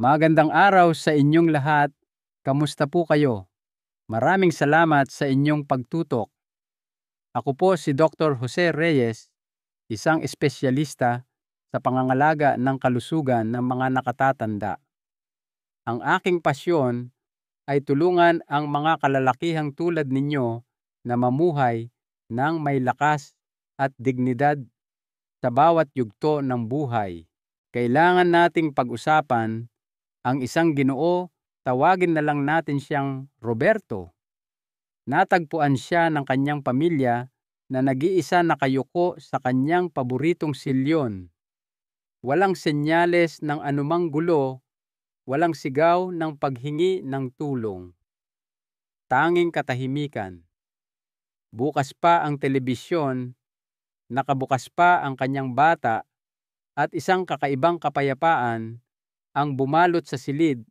Magandang araw sa inyong lahat. Kamusta po kayo? Maraming salamat sa inyong pagtutok. Ako po si Dr. Jose Reyes, isang espesyalista sa pangangalaga ng kalusugan ng mga nakatatanda. Ang aking pasyon ay tulungan ang mga kalalakihang tulad ninyo na mamuhay ng may lakas at dignidad sa bawat yugto ng buhay. Kailangan nating pag-usapan ang isang Ginoo, tawagin na lang natin siyang Roberto. Natagpuan siya ng kanyang pamilya na nag-iisa nakayuko sa kanyang paboritong silyon. Walang senyales ng anumang gulo, walang sigaw ng paghingi ng tulong. Tanging katahimikan. Bukas pa ang telebisyon, nakabukas pa ang kanyang bata, at isang kakaibang kapayapaan ang bumalot sa silid,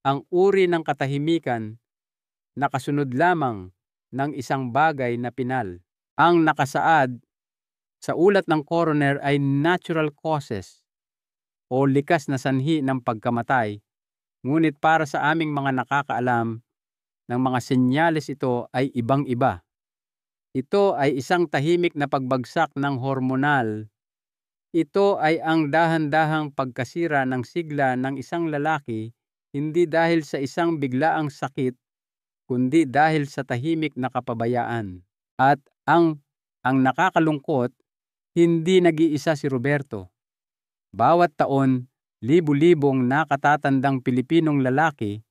ang uri ng katahimikan, nakasunod lamang ng isang bagay na pinal. Ang nakasaad sa ulat ng coroner ay natural causes o likas na sanhi ng pagkamatay, ngunit para sa aming mga nakakaalam ng mga senyales ito ay ibang-iba. Ito ay isang tahimik na pagbagsak ng hormonal. Ito ay ang dahan-dahang pagkasira ng sigla ng isang lalaki, hindi dahil sa isang biglaang sakit, kundi dahil sa tahimik na kapabayaan. At ang nakakalungkot, hindi nag-iisa si Roberto. Bawat taon, libu-libong nakatatandang Pilipinong lalaki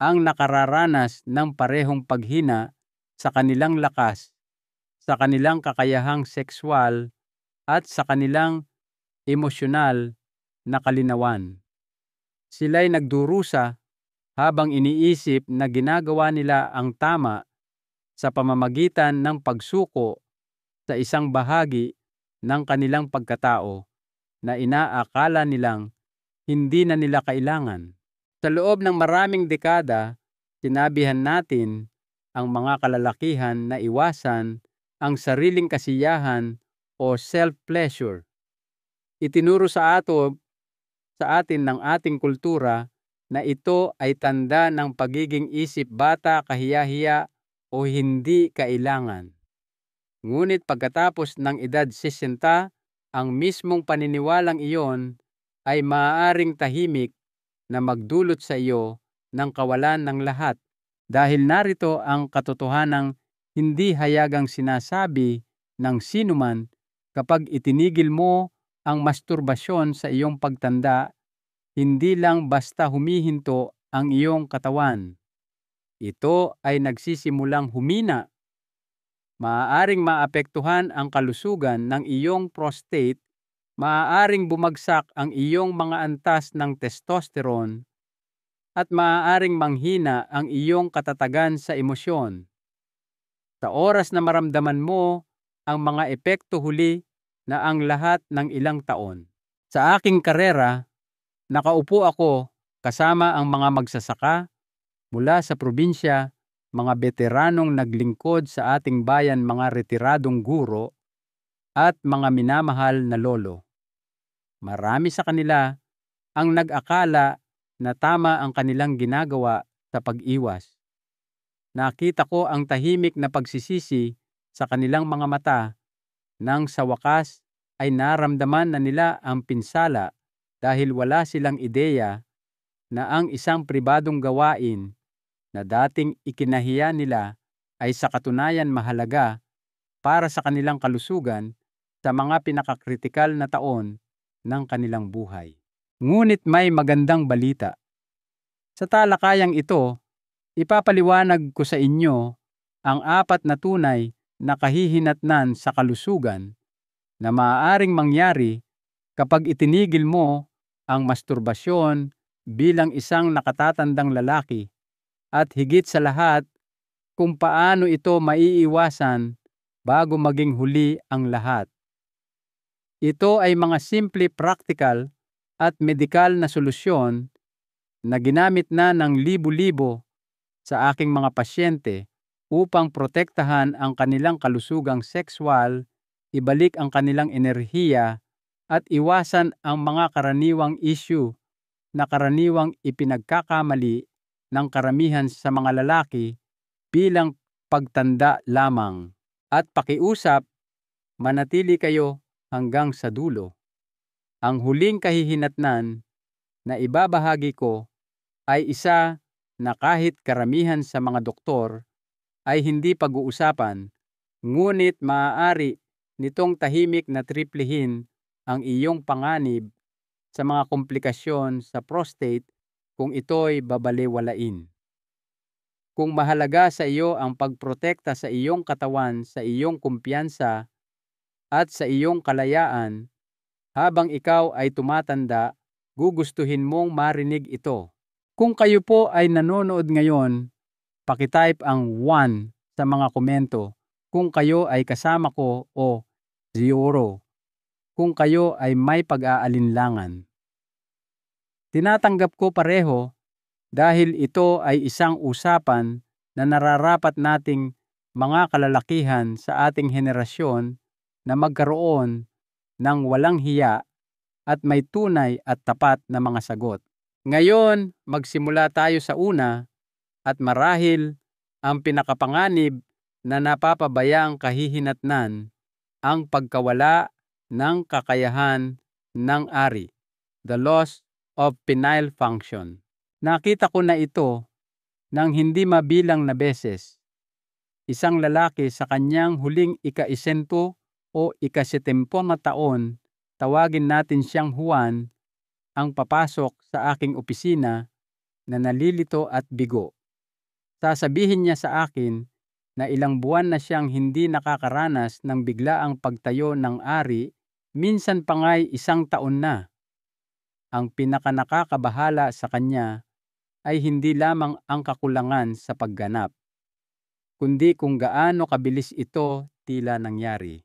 ang nakararanas ng parehong paghina sa kanilang lakas, sa kanilang kakayahang sexual, at sa kanilang emosyonal na kalinawan. Sila'y nagdurusa habang iniisip na ginagawa nila ang tama sa pamamagitan ng pagsuko sa isang bahagi ng kanilang pagkatao na inaakala nilang hindi na nila kailangan. Sa loob ng maraming dekada, sinabihan natin ang mga kalalakihan na iwasan ang sariling kasiyahan o self-pleasure. Itinuro sa atin ng ating kultura na ito ay tanda ng pagiging isip bata, kahiya-hiya o hindi kailangan. Ngunit pagkatapos ng edad 60, ang mismong paniniwalang iyon ay maaaring tahimik na magdulot sa iyo ng kawalan ng lahat, dahil narito ang katotohanang hindi hayagang sinasabi ng sinuman: kapag itinigil mo ang masturbasyon sa iyong pagtanda, hindi lang basta humihinto ang iyong katawan. Ito ay nagsisimulang humina. Maaaring maapektuhan ang kalusugan ng iyong prostate, maaaring bumagsak ang iyong mga antas ng testosterone, at maaaring manghina ang iyong katatagan sa emosyon. Sa oras na maramdaman mo ang mga epekto huli na ang lahat ng ilang taon. Sa aking karera, nakaupo ako kasama ang mga magsasaka mula sa probinsya, mga veteranong naglingkod sa ating bayan, mga retiradong guro, at mga minamahal na lolo. Marami sa kanila ang nag-akala na tama ang kanilang ginagawa sa pag-iwas. Nakita ko ang tahimik na pagsisisi sa kanilang mga mata nang sa wakas ay naramdaman na nila ang pinsala dahil wala silang ideya na ang isang pribadong gawain na dating ikinahiya nila ay sa katunayan mahalaga para sa kanilang kalusugan sa mga pinakakritikal na taon ng kanilang buhay. Ngunit may magandang balita. Sa talakayang ito, ipapaliwanag ko sa inyo ang 4 na tunay na kahihinatnan sa kalusugan na maaaring mangyari kapag itinigil mo ang masturbasyon bilang isang nakatatandang lalaki, at higit sa lahat, kung paano ito maiiwasan bago maging huli ang lahat. Ito ay mga simple, practical at medikal na solusyon na ginamit na ng libo-libo sa aking mga pasyente upang protektahan ang kanilang kalusugang sexual, ibalik ang kanilang enerhiya, at iwasan ang mga karaniwang issue na karaniwang ipinagkakamali ng karamihan sa mga lalaki bilang pagtanda lamang. At pakiusap, manatili kayo hanggang sa dulo. Ang huling kahihinatnan na ibabahagi ko ay isa na kahit karamihan sa mga doktor ay hindi pag-uusapan, ngunit maaari nitong tahimik na triplihin ang iyong panganib sa mga komplikasyon sa prostate kung ito'y babalewalain. Kung mahalaga sa iyo ang pagprotekta sa iyong katawan, sa iyong kumpiyansa at sa iyong kalayaan, habang ikaw ay tumatanda, gugustuhin mong marinig ito. Kung kayo po ay nanonood ngayon, pakitype ang 1 sa mga komento kung kayo ay kasama ko o 0 kung kayo ay may pag-aalinlangan. Tinatanggap ko pareho dahil ito ay isang usapan na nararapat nating mga kalalakihan sa ating henerasyon na magkaroon ng walang hiya at may tunay at tapat na mga sagot. Ngayon, magsimula tayo sa una at marahil ang pinakapanganib na napapabayang kahihinatnan, ang pagkawala ng kakayahan ng ari, the loss of penile function. Nakita ko na ito ng hindi mabilang na beses. Isang lalaki sa kanyang huling ika-70 o ika-70 na taon, tawagin natin siyang Juan, ang papasok sa aking opisina na nalilito at bigo. Sasabihin niya sa akin na ilang buwan na siyang hindi nakakaranas ng biglaang pagtayo ng ari, minsan pa nga'y 1 taon na. Ang pinakanakakabahala sa kanya ay hindi lamang ang kakulangan sa pagganap, kundi kung gaano kabilis ito tila nangyari.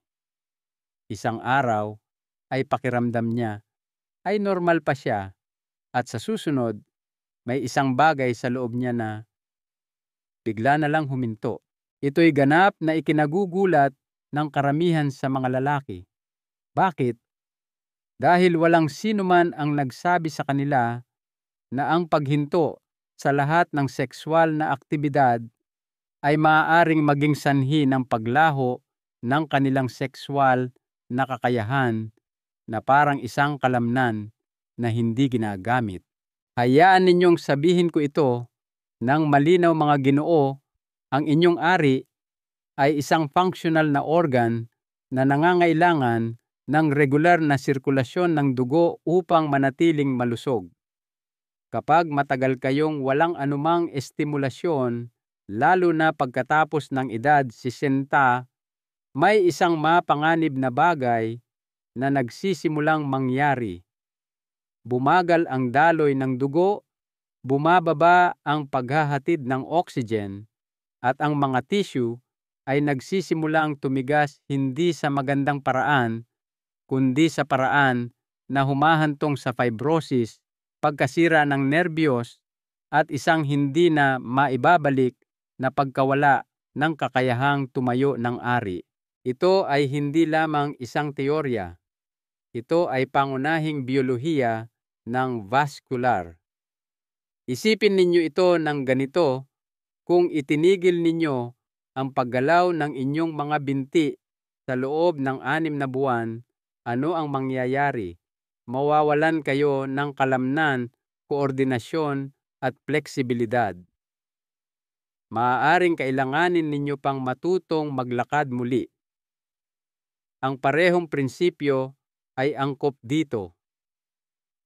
Isang araw ay pakiramdam niya ay normal pa siya at sa susunod may isang bagay sa loob niya na bigla na lang huminto. Ito'y ganap na ikinagugulat ng karamihan sa mga lalaki. Bakit? Dahil walang sino man ang nagsabi sa kanila na ang paghinto sa lahat ng sexual na aktibidad ay maaaring maging sanhi ng paglaho ng kanilang sexual na kakayahan na parang isang kalamnan na hindi ginagamit. Hayaan ninyong sabihin ko ito ng malinaw, mga Ginoo, ang inyong ari ay isang functional na organ na nangangailangan ng regular na sirkulasyon ng dugo upang manatiling malusog. Kapag matagal kayong walang anumang estimulasyon, lalo na pagkatapos ng edad 60, may isang mapanganib na bagay na nagsisimulang mangyari. Bumagal ang daloy ng dugo, bumababa ang paghahatid ng oxygen, at ang mga tissue ay nagsisimulang tumigas hindi sa magandang paraan, kundi sa paraan na humahantong sa fibrosis, pagkasira ng nerbiyos, at isang hindi na maibabalik na pagkawala ng kakayahang tumayo ng ari. Ito ay hindi lamang isang teorya. Ito ay pangunahing biyolohiya ng vascular. Isipin ninyo ito ng ganito: kung itinigil ninyo ang paggalaw ng inyong mga binti sa loob ng 6 na buwan, ano ang mangyayari? Mawawalan kayo ng kalamnan, koordinasyon at fleksibilidad. Maaaring kailanganin ninyo pang matutong maglakad muli. Ang parehong prinsipyo ay angkop dito.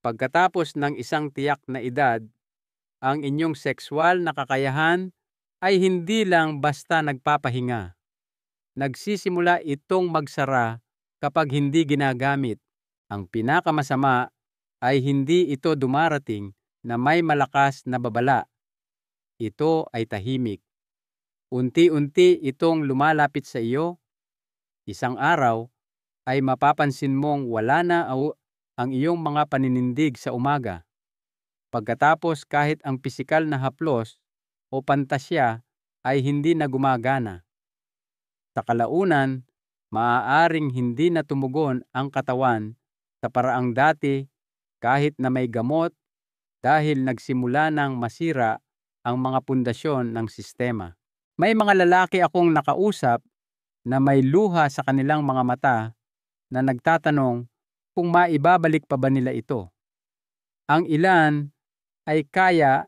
Pagkatapos ng isang tiyak na edad, ang inyong sexual na kakayahan ay hindi lang basta nagpapahinga. Nagsisimula itong magsara kapag hindi ginagamit. Ang pinakamasama ay hindi ito dumarating na may malakas na babala. Ito ay tahimik. Unti-unti itong lumalapit sa iyo. Isang araw ay mapapansin mong wala na ang iyong mga paninindig sa umaga. Pagkatapos, kahit ang pisikal na haplos o pantasya ay hindi na gumagana. Sa kalaunan, maaaring hindi na tumugon ang katawan sa paraang dati kahit na may gamot dahil nagsimula nang masira ang mga pundasyon ng sistema. May mga lalaki akong nakausap na may luha sa kanilang mga mata na nagtatanong kung maibabalik pa ba nila ito. Ang ilan ay kaya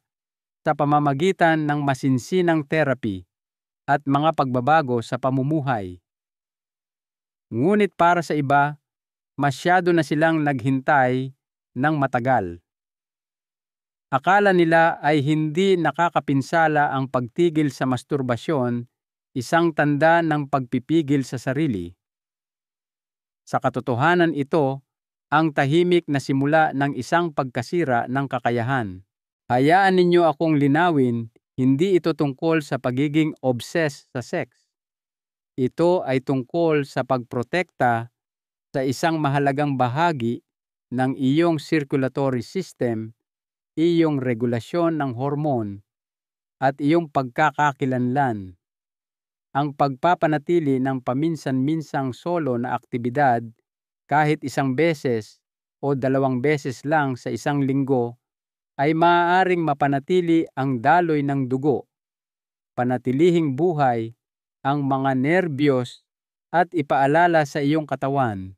sa pamamagitan ng masinsinang therapy at mga pagbabago sa pamumuhay. Ngunit para sa iba, masyado na silang naghintay ng matagal. Akala nila ay hindi nakakapinsala ang pagtigil sa masturbasyon, isang tanda ng pagpipigil sa sarili. Sa katotohanan ito, ang tahimik na simula ng isang pagkasira ng kakayahan. Hayaan ninyo akong linawin, hindi ito tungkol sa pagiging obsessed sa sex. Ito ay tungkol sa pagprotekta sa isang mahalagang bahagi ng iyong circulatory system, iyong regulasyon ng hormone, at iyong pagkakakilanlan. Ang pagpapanatili ng paminsan-minsang solo na aktibidad kahit isang beses o 2 beses lang sa isang linggo ay maaaring mapanatili ang daloy ng dugo, panatilihing buhay ang mga nerbiyos at ipaalala sa iyong katawan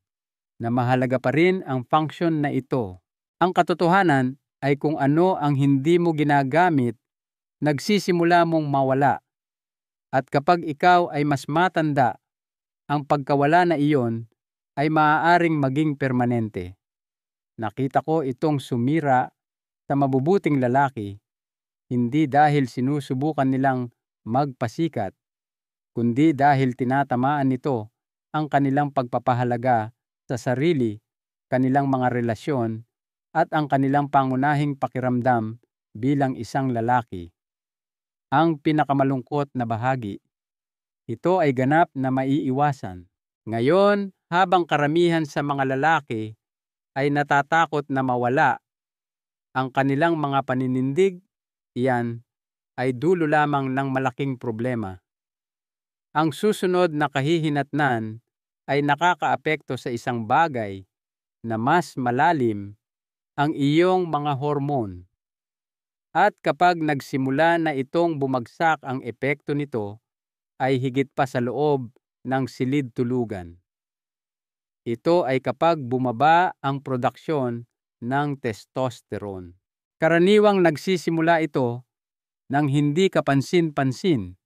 na mahalaga pa rin ang function na ito. Ang katotohanan ay kung ano ang hindi mo ginagamit, nagsisimula mong mawala. At kapag ikaw ay mas matanda, ang pagkawala na iyon ay maaaring maging permanente. Nakita ko itong sumira sa mabubuting lalaki, hindi dahil sinusubukan nilang magpasikat, kundi dahil tinatamaan nito ang kanilang pagpapahalaga sa sarili, kanilang mga relasyon, at ang kanilang pangunahing pakiramdam bilang isang lalaki. Ang pinakamalungkot na bahagi, ito ay ganap na maiiwasan. Ngayon, habang karamihan sa mga lalaki ay natatakot na mawala ang kanilang mga paninindig, iyan ay dulo lamang ng malaking problema. Ang susunod na kahihinatnan ay nakakaapekto sa isang bagay na mas malalim, ang iyong mga hormone. At kapag nagsimula na itong bumagsak, ang epekto nito ay higit pa sa loob ng silid tulugan. Ito ay kapag bumaba ang produksyon ng testosterone. Karaniwang nagsisimula ito nang hindi kapansin-pansin.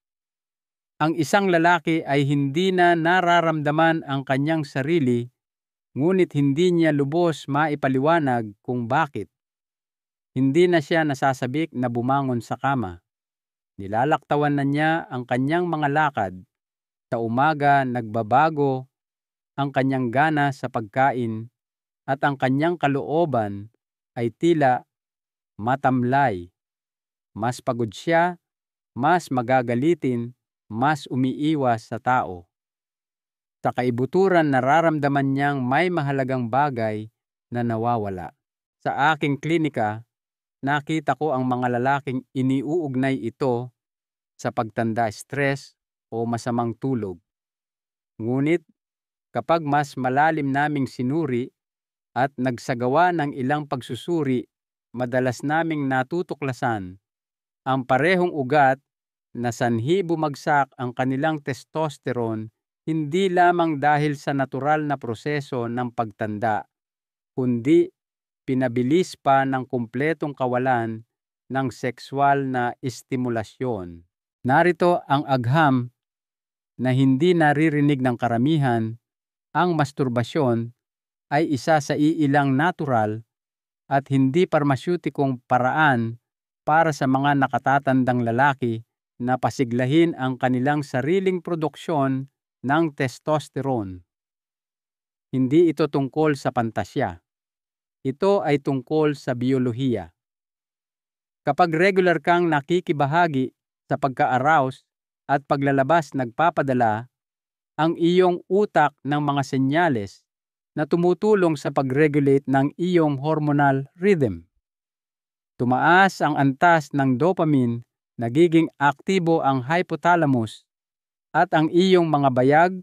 Ang isang lalaki ay hindi na nararamdaman ang kanyang sarili, ngunit hindi niya lubos maipaliwanag kung bakit. Hindi na siya nasasabik na bumangon sa kama. Nilalaktawan na niya ang kanyang mga lakad. Sa umaga, nagbabago ang kanyang gana sa pagkain at ang kanyang kalooban ay tila matamlay. Mas pagod siya, mas magagalitin, mas umiiwas sa tao. Sa kaibuturan, nararamdaman niyang may mahalagang bagay na nawawala. Sa aking klinika, nakita ko ang mga lalaking iniuugnay ito sa pagtanda, stress o masamang tulog. Ngunit kapag mas malalim naming sinuri at nagsagawa ng ilang pagsusuri, madalas naming natutuklasan ang parehong ugat na sanhi bumagsak ang kanilang testosterone, hindi lamang dahil sa natural na proseso ng pagtanda, kundi pinabilis pa ng kumpletong kawalan ng sexual na estimulasyon. Narito ang agham na hindi naririnig ng karamihan: ang masturbasyon ay isa sa iilang natural at hindi parmasyutikong paraan para sa mga nakatatandang lalaki na pasiglahin ang kanilang sariling produksyon ng testosterone. Hindi ito tungkol sa pantasya. Ito ay tungkol sa biyolohiya. Kapag regular kang nakikibahagi sa pagka-arouse at paglalabas, nagpapadala ang iyong utak ng mga senyales na tumutulong sa pag-regulate ng iyong hormonal rhythm. Tumaas ang antas ng dopamine, nagiging aktibo ang hypothalamus at ang iyong mga bayag,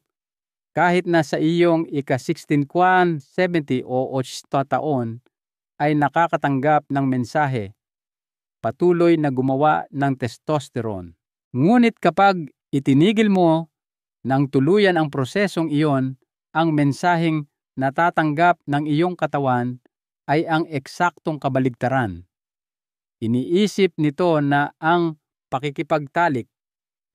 kahit na sa iyong ika-16 70 o 8 taon, ay nakakatanggap ng mensahe, patuloy na gumawa ng testosterone. Ngunit kapag itinigil mo ng tuluyan ang prosesong iyon, ang mensaheng natatanggap ng iyong katawan ay ang eksaktong kabaligtaran. Iniisip nito na ang pakikipagtalik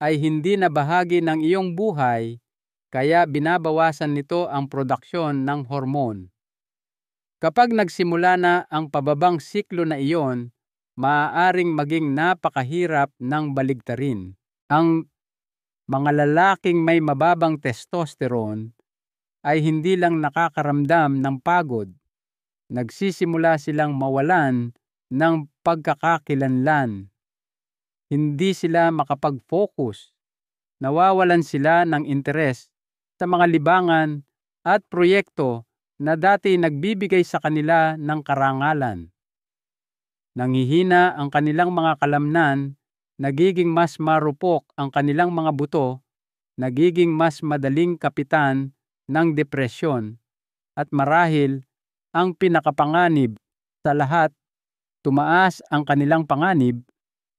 ay hindi na bahagi ng iyong buhay, kaya binabawasan nito ang produksyon ng hormone. Kapag nagsimula na ang pababang siklo na iyon, maaaring maging napakahirap ng baligtarin. Ang mga lalaking may mababang testosterone ay hindi lang nakakaramdam ng pagod, nagsisimula silang mawalan ng pagkakakilanlan. Hindi sila makapag-focus, nawawalan sila ng interes sa mga libangan at proyekto na dati nagbibigay sa kanila ng karangalan. Nanghihina ang kanilang mga kalamnan, nagiging mas marupok ang kanilang mga buto, nagiging mas madaling kapitan ng depresyon, at marahil ang pinakapanganib sa lahat, tumaas ang kanilang panganib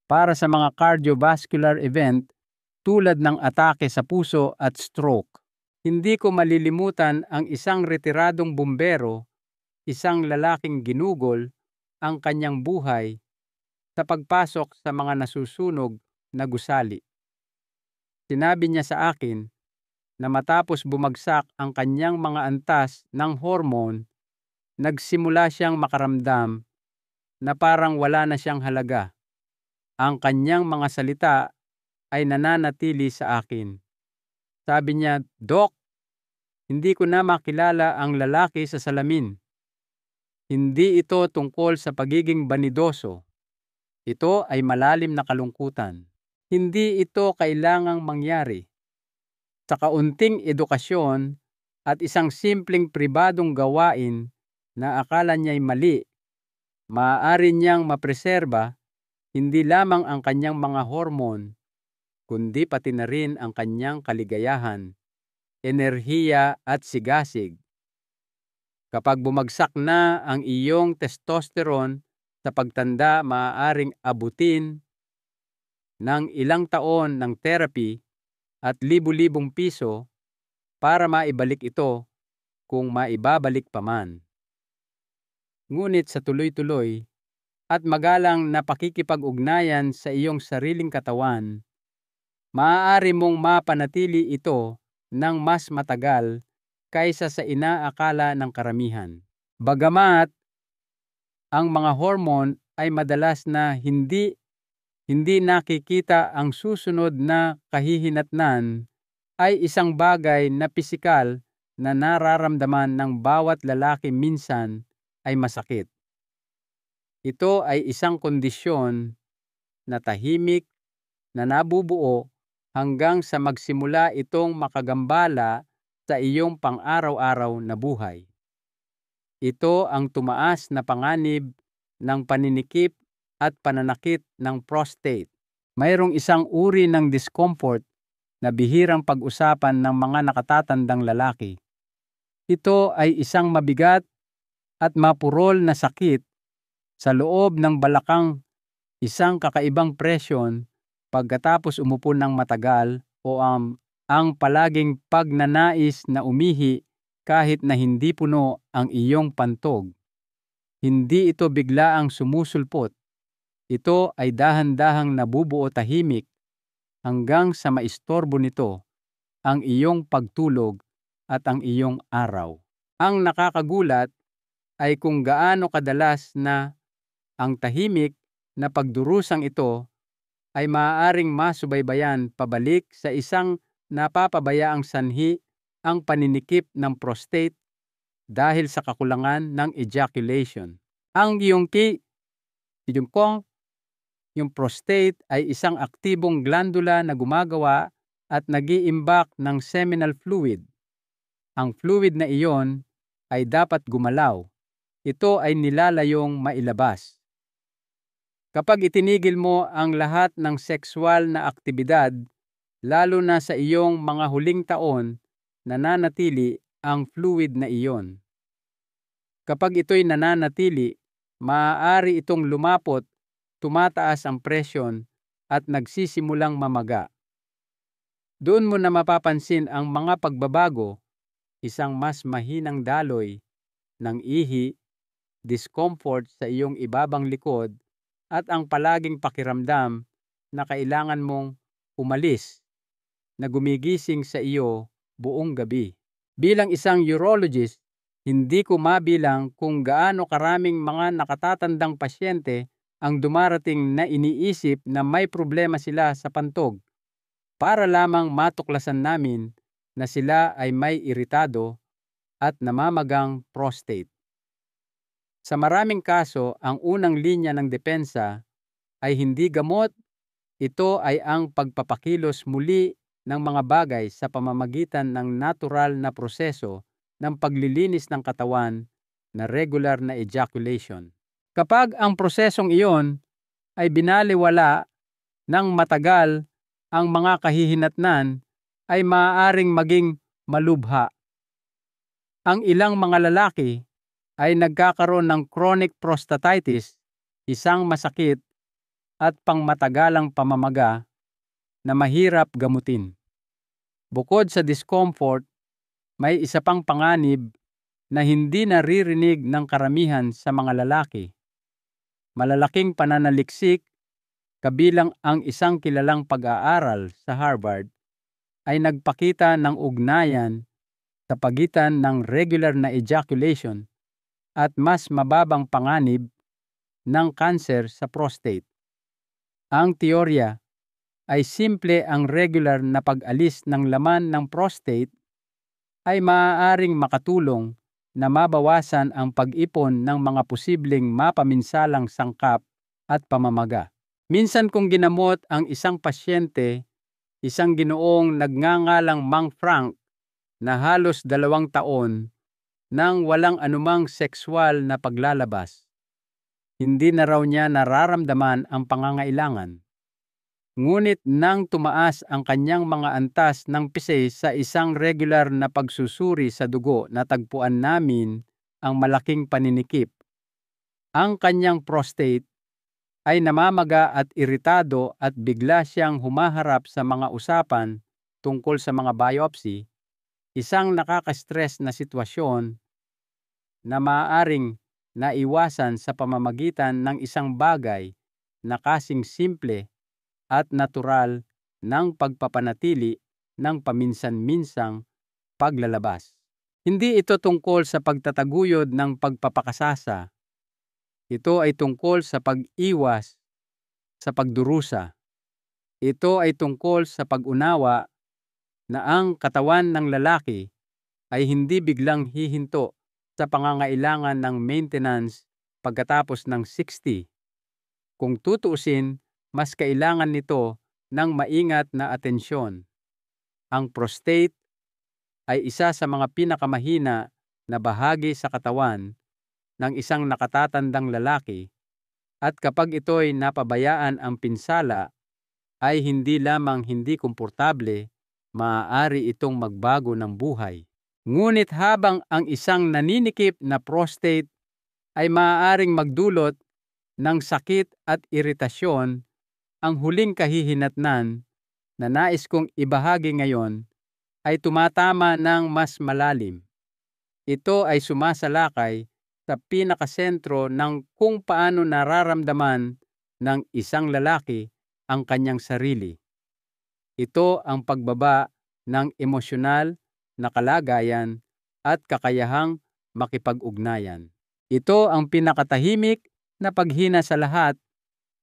para sa mga cardiovascular event tulad ng atake sa puso at stroke. Hindi ko malilimutan ang isang retiradong bumbero, isang lalaking ginugol ang kanyang buhay sa pagpasok sa mga nasusunog na gusali. Sinabi niya sa akin na matapos bumagsak ang kanyang mga antas ng hormone, nagsimula siyang makaramdam na parang wala na siyang halaga. Ang kanyang mga salita ay nananatili sa akin. Sabi niya, "Dok, hindi ko na makilala ang lalaki sa salamin. Hindi ito tungkol sa pagiging banidoso. Ito ay malalim na kalungkutan. Hindi ito kailangang mangyari. Sa kaunting edukasyon at isang simpleng pribadong gawain na akala niya'y mali, maaari niyang mapreserba hindi lamang ang kanyang mga hormone, kundi pati na rin ang kanyang kaligayahan, enerhiya at sigasig. Kapag bumagsak na ang iyong testosterone sa pagtanda, maaaring abutin ng ilang taon ng therapy at libu-libong piso para maibalik ito kung maibabalik pa man. Ngunit sa tuloy-tuloy at magalang na pakikipag-ugnayan sa iyong sariling katawan, maaari mong mapanatili ito ng mas matagal kaysa sa inaakala ng karamihan. Bagamat ang mga hormone ay madalas na hindi nakikita, ang susunod na kahihinatnan ay isang bagay na pisikal na nararamdaman ng bawat lalaki, minsan ay masakit. Ito ay isang kondisyon na tahimik na nabubuo hanggang sa magsimula itong makagambala sa iyong pang-araw-araw na buhay. Ito ang tumaas na panganib ng paninikip at pananakit ng prostate. Mayroong isang uri ng discomfort na bihirang pag-usapan ng mga nakatatandang lalaki. Ito ay isang mabigat at mapurol na sakit sa loob ng balakang, isang kakaibang presyon pagkatapos umupo ng matagal, o ang palaging pagnanais na umihi kahit na hindi puno ang iyong pantog. Hindi ito biglaang sumusulpot. Ito ay dahan-dahang nabubuo tahimik hanggang sa maistorbo nito ang iyong pagtulog at ang iyong araw. Ang nakakagulat ay kung gaano kadalas na ang tahimik na pagdurusang ito ay maaaring masubaybayan pabalik sa isang napapabayaang sanhi, ang paninikip ng prostate dahil sa kakulangan ng ejaculation. Yung prostate ay isang aktibong glandula na gumagawa at nag-iimbak ng seminal fluid. Ang fluid na iyon ay dapat gumalaw. Ito ay nilalayong mailabas. Kapag itinigil mo ang lahat ng sexual na aktibidad, lalo na sa iyong mga huling taon, nananatili ang fluid na iyon. Kapag ito'y nananatili, maaari itong lumapot, tumataas ang presyon at nagsisimulang mamaga. Doon mo na mapapansin ang mga pagbabago, isang mas mahinang daloy ng ihi, discomfort sa iyong ibabang likod, at ang palaging pakiramdam na kailangan mong umalis, na gumigising sa iyo buong gabi. Bilang isang urologist, hindi ko mabilang kung gaano karaming mga nakatatandang pasyente ang dumarating na iniisip na may problema sila sa pantog, para lamang matuklasan namin na sila ay may iritado at namamagang prostate. Sa maraming kaso, ang unang linya ng depensa ay hindi gamot. Ito ay ang pagpapakilos muli ng mga bagay sa pamamagitan ng natural na proseso ng paglilinis ng katawan na regular na ejaculation. Kapag ang prosesong iyon ay binaliwala ng matagal, ang mga kahihinatnan ay maaaring maging malubha. Ang ilang mga lalaki ay nagkakaroon ng chronic prostatitis, isang masakit at pangmatagalang pamamaga na mahirap gamutin. Bukod sa discomfort, may isa pang panganib na hindi naririnig ng karamihan sa mga lalaki. Malalaking pananaliksik, kabilang ang isang kilalang pag-aaral sa Harvard, ay nagpakita ng ugnayan sa pagitan ng regular na ejaculation at mas mababang panganib ng kanser sa prostate. Ang teorya ay simple: ang regular na pag-alis ng laman ng prostate ay maaaring makatulong na mabawasan ang pag-ipon ng mga posibleng mapaminsalang sangkap at pamamaga. Minsan kong ginamot ang isang pasyente, isang ginoong nagngangalang Mang Frank, na halos 2 taon nang walang anumang sexual na paglalabas. Hindi na raw niya nararamdaman ang pangangailangan. Ngunit nang tumaas ang kanyang mga antas ng pisay sa isang regular na pagsusuri sa dugo, natagpuan namin ang malaking paninikip. Ang kanyang prostate ay namamaga at iritado at bigla siyang humaharap sa mga usapan tungkol sa mga biopsy, isang nakaka-stress na sitwasyon na maaaring naiwasan sa pamamagitan ng isang bagay na kasing simple at natural ng pagpapanatili ng paminsan-minsang paglalabas. Hindi ito tungkol sa pagtataguyod ng pagpapakasasa. Ito ay tungkol sa pag-iwas sa pagdurusa. Ito ay tungkol sa pag-unawa na ang katawan ng lalaki ay hindi biglang hihinto sa pangangailangan ng maintenance pagkatapos ng 60. Kung tutuusin, mas kailangan nito ng maingat na atensyon. Ang prostate ay isa sa mga pinakamahina na bahagi sa katawan ng isang nakatatandang lalaki, at kapag ito'y napabayaan ang pinsala, ay hindi lamang hindi komportable, maaari itong magbago ng buhay. Ngunit habang ang isang naninikip na prostate ay maaaring magdulot ng sakit at iritasyon, ang huling kahihinatnan na nais kong ibahagi ngayon ay tumatama ng mas malalim. Ito ay sumasalakay sa pinakasentro ng kung paano nararamdaman ng isang lalaki ang kanyang sarili. Ito ang pagbaba ng emosyonal na kalagayan at kakayahang makipag-ugnayan. Ito ang pinakatahimik na paghina sa lahat,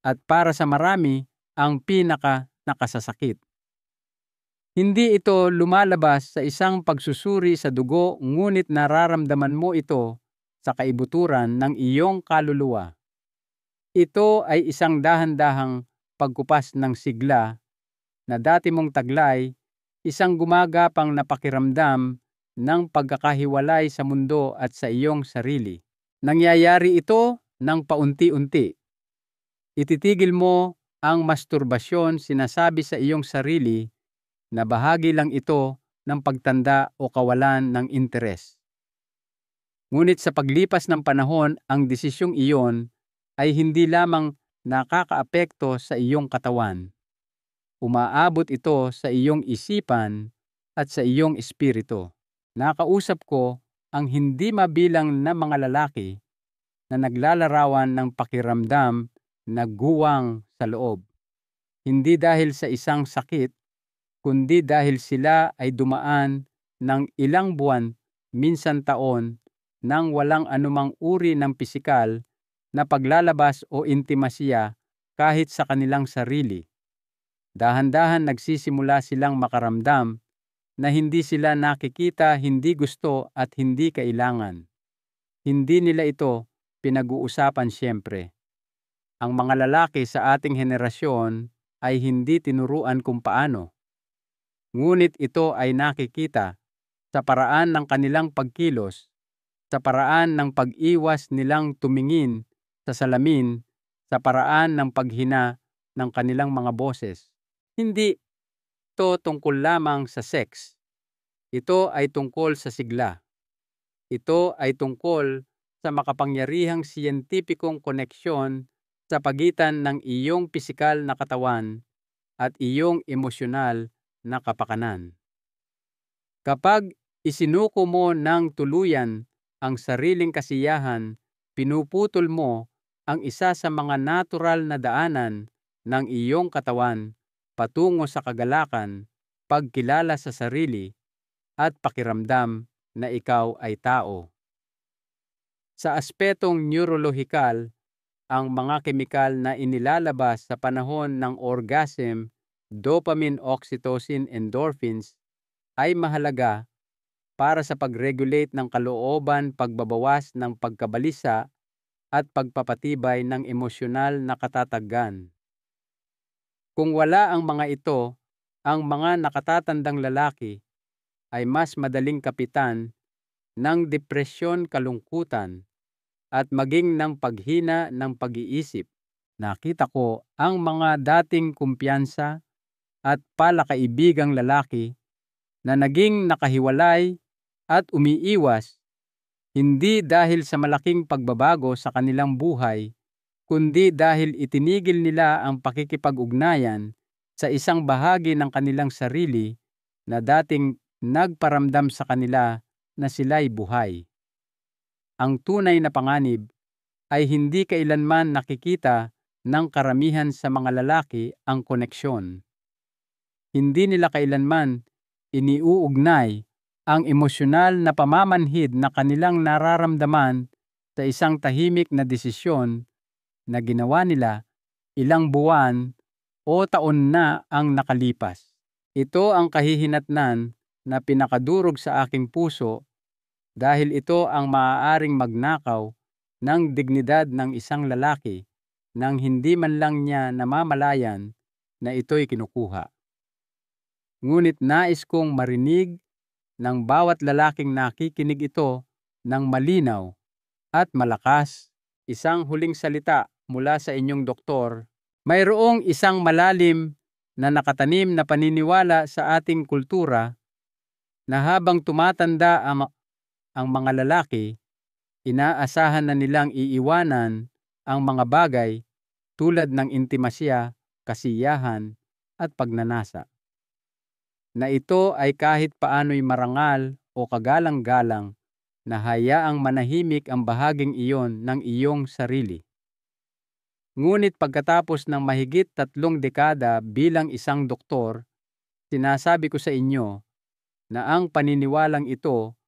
at para sa marami, ang pinaka-nakasasakit. Hindi ito lumalabas sa isang pagsusuri sa dugo, ngunit nararamdaman mo ito sa kaibuturan ng iyong kaluluwa. Ito ay isang dahan-dahang pagkupas ng sigla na dati mong taglay, isang gumagapang na pakiramdam ng pagkakahiwalay sa mundo at sa iyong sarili. Nangyayari ito ng paunti-unti. Ititigil mo ang masturbasyon, sinasabi sa iyong sarili na bahagi lang ito ng pagtanda o kawalan ng interes. Ngunit sa paglipas ng panahon, ang desisyong iyon ay hindi lamang nakakaapekto sa iyong katawan. Umaabot ito sa iyong isipan at sa iyong espiritu. Nakausap ko ang hindi mabilang na mga lalaki na naglalarawan ng pakiramdam na guwang sa loob. Hindi dahil sa isang sakit, kundi dahil sila ay dumaan ng ilang buwan, minsan taon, nang walang anumang uri ng pisikal na paglalabas o intimasya kahit sa kanilang sarili. Dahan-dahan nagsisimula silang makaramdam na hindi sila nakikita, hindi gusto at hindi kailangan. Hindi nila ito pinag-uusapan siyempre. Ang mga lalaki sa ating henerasyon ay hindi tinuruan kung paano. Ngunit ito ay nakikita sa paraan ng kanilang pagkilos, sa paraan ng pag-iwas nilang tumingin sa salamin, sa paraan ng paghina ng kanilang mga boses. Hindi ito tungkol lamang sa sex. Ito ay tungkol sa sigla. Ito ay tungkol sa makapangyarihang siyentipikong koneksyon sa pagitan ng iyong pisikal na katawan at iyong emosyonal na kapakanan. Kapag isinuko mo ng tuluyan ang sariling kasiyahan, pinuputol mo ang isa sa mga natural na daanan ng iyong katawan patungo sa kagalakan, pagkilala sa sarili, at pakiramdam na ikaw ay tao. Sa aspetong neurolohikal, ang mga kemikal na inilalabas sa panahon ng orgasm, dopamine, oxytocin, endorphins, ay mahalaga para sa pag-regulate ng kalooban, pagbabawas ng pagkabalisa, at pagpapatibay ng emosyonal na katatagan. Kung wala ang mga ito, ang mga nakatatandang lalaki ay mas madaling kapitan ng depresyon, kalungkutan, at maging ng paghina ng pag-iisip. Nakita ko ang mga dating kumpiyansa at palakaibigang lalaki na naging nakahiwalay at umiiwas, hindi dahil sa malaking pagbabago sa kanilang buhay, kundi dahil itinigil nila ang pakikipag-ugnayan sa isang bahagi ng kanilang sarili na dating nagparamdam sa kanila na sila'y buhay. Ang tunay na panganib ay hindi kailanman nakikita ng karamihan sa mga lalaki ang koneksyon. Hindi nila kailanman iniuugnay ang emosyonal na pamamanhid na kanilang nararamdaman sa isang tahimik na desisyon na ginawa nila ilang buwan o taon na ang nakalipas. Ito ang kahihinatnan na pinakadurog sa aking puso dahil ito ang maaaring magnakaw ng dignidad ng isang lalaki nang hindi man lang niya namamalayan na ito'y kinukuha. Ngunit nais kong marinig ng bawat lalaking nakikinig ito ng malinaw at malakas. Isang huling salita mula sa inyong doktor. Mayroong isang malalim na nakatanim na paniniwala sa ating kultura na habang tumatanda ang mga lalaki, inaasahan na nilang iiwanan ang mga bagay tulad ng intimasya, kasiyahan, at pagnanasa. Na ito ay kahit paano'y marangal o kagalang-galang na hayaang manahimik ang bahaging iyon ng iyong sarili. Ngunit pagkatapos ng mahigit 3 dekada bilang isang doktor, sinasabi ko sa inyo na ang paniniwalang ito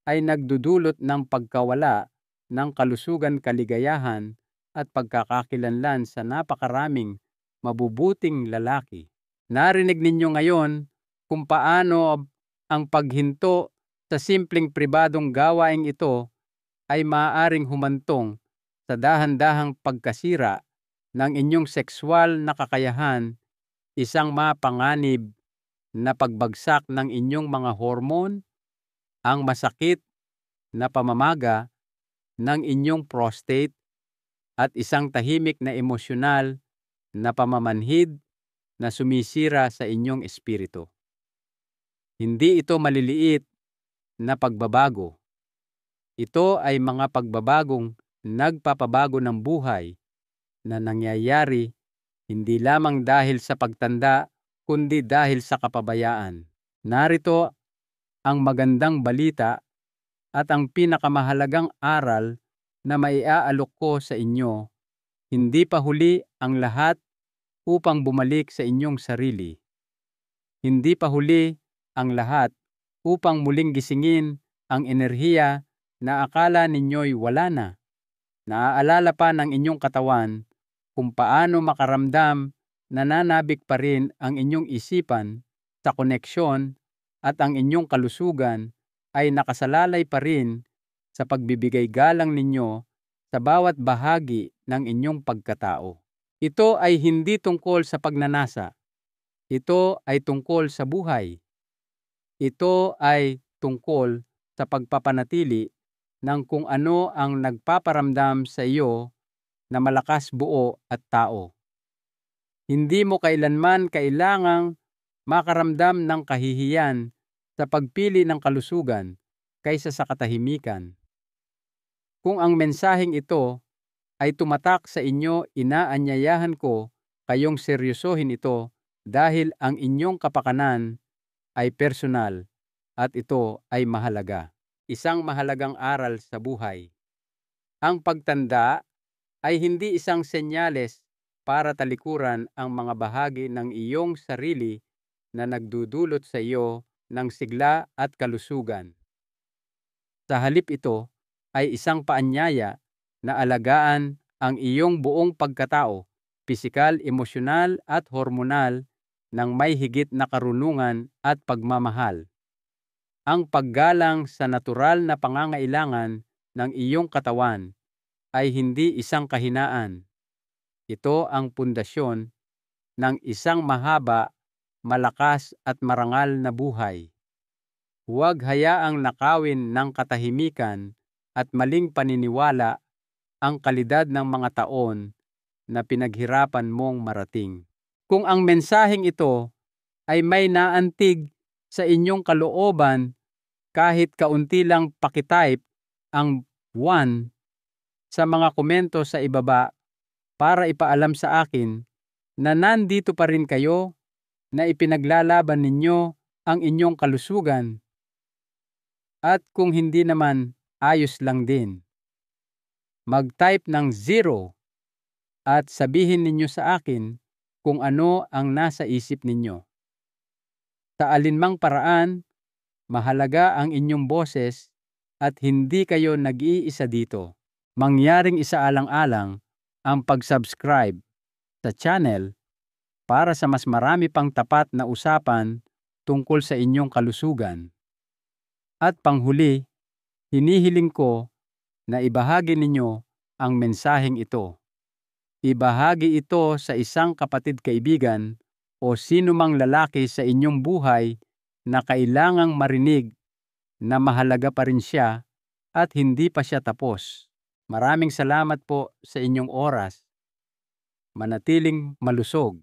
ay nagdudulot ng pagkawala ng kalusugan, kaligayahan at pagkakakilanlan sa napakaraming mabubuting lalaki. Narinig ninyo ngayon kung paano ang paghinto sa simpleng pribadong gawaing ito ay maaaring humantong sa dahan-dahang pagkasira ng inyong sexual na kakayahan, isang mapanganib na pagbagsak ng inyong mga hormone, ang masakit na pamamaga ng inyong prostate, at isang tahimik na emosyonal na pamamanhid na sumisira sa inyong espiritu. Hindi ito maliliit na pagbabago. Ito ay mga pagbabagong nagpapabago ng buhay na nangyayari hindi lamang dahil sa pagtanda kundi dahil sa kapabayaan. Narito ang magandang balita at ang pinakamahalagang aral na maiaalok ko sa inyo. Hindi pa huli ang lahat upang bumalik sa inyong sarili. Hindi pa huli ang lahat upang muling gisingin ang enerhiya na akala ninyo'y wala na. Naaalala pa ng inyong katawan kung paano makaramdam na nanabik pa rin ang inyong isipan sa koneksyon at ang inyong kalusugan ay nakasalalay pa rin sa pagbibigay galang ninyo sa bawat bahagi ng inyong pagkatao. Ito ay hindi tungkol sa pagnanasa. Ito ay tungkol sa buhay. Ito ay tungkol sa pagpapanatili ng kung ano ang nagpaparamdam sa iyo na malakas, buo at tao. Hindi mo kailanman kailangang makaramdam ng kahihiyan sa pagpili ng kalusugan kaysa sa katahimikan. Kung ang mensaheng ito ay tumatak sa inyo, inaanyayahan ko kayong seryosohin ito dahil ang inyong kapakanan ay personal at ito ay mahalaga. Isang mahalagang aral sa buhay. Ang pagtanda ay hindi isang senyales para talikuran ang mga bahagi ng iyong sarili na nagdudulot sa iyo ng sigla at kalusugan. Sa halip ito ay isang paanyaya na alagaan ang iyong buong pagkatao, pisikal, emosyonal at hormonal ng may higit na karunungan at pagmamahal. Ang paggalang sa natural na pangangailangan ng iyong katawan ay hindi isang kahinaan. Ito ang pundasyon ng isang mahaba, malakas at marangal na buhay. Huwag hayaang nakawin ng katahimikan at maling paniniwala ang kalidad ng mga taon na pinaghirapan mong marating. Kung ang mensaheng ito ay may naantig sa inyong kalooban, kahit kaunti lang pakitype ang 1 sa mga komento sa ibaba para ipaalam sa akin na nandito pa rin kayo, na ipinaglalaban ninyo ang inyong kalusugan. At kung hindi naman, ayos lang din. Mag-type ng 0 at sabihin ninyo sa akin kung ano ang nasa isip ninyo. Sa alinmang paraan, mahalaga ang inyong boses at hindi kayo nag-iisa dito. Mangyaring isaalang-alang ang pag-subscribe sa channel para sa mas marami pang tapat na usapan tungkol sa inyong kalusugan. At panghuli, hinihiling ko na ibahagi ninyo ang mensaheng ito. Ibahagi ito sa isang kapatid kaibigan o sino mang lalaki sa inyong buhay na kailangang marinig na mahalaga pa rin siya at hindi pa siya tapos. Maraming salamat po sa inyong oras. Manatiling malusog.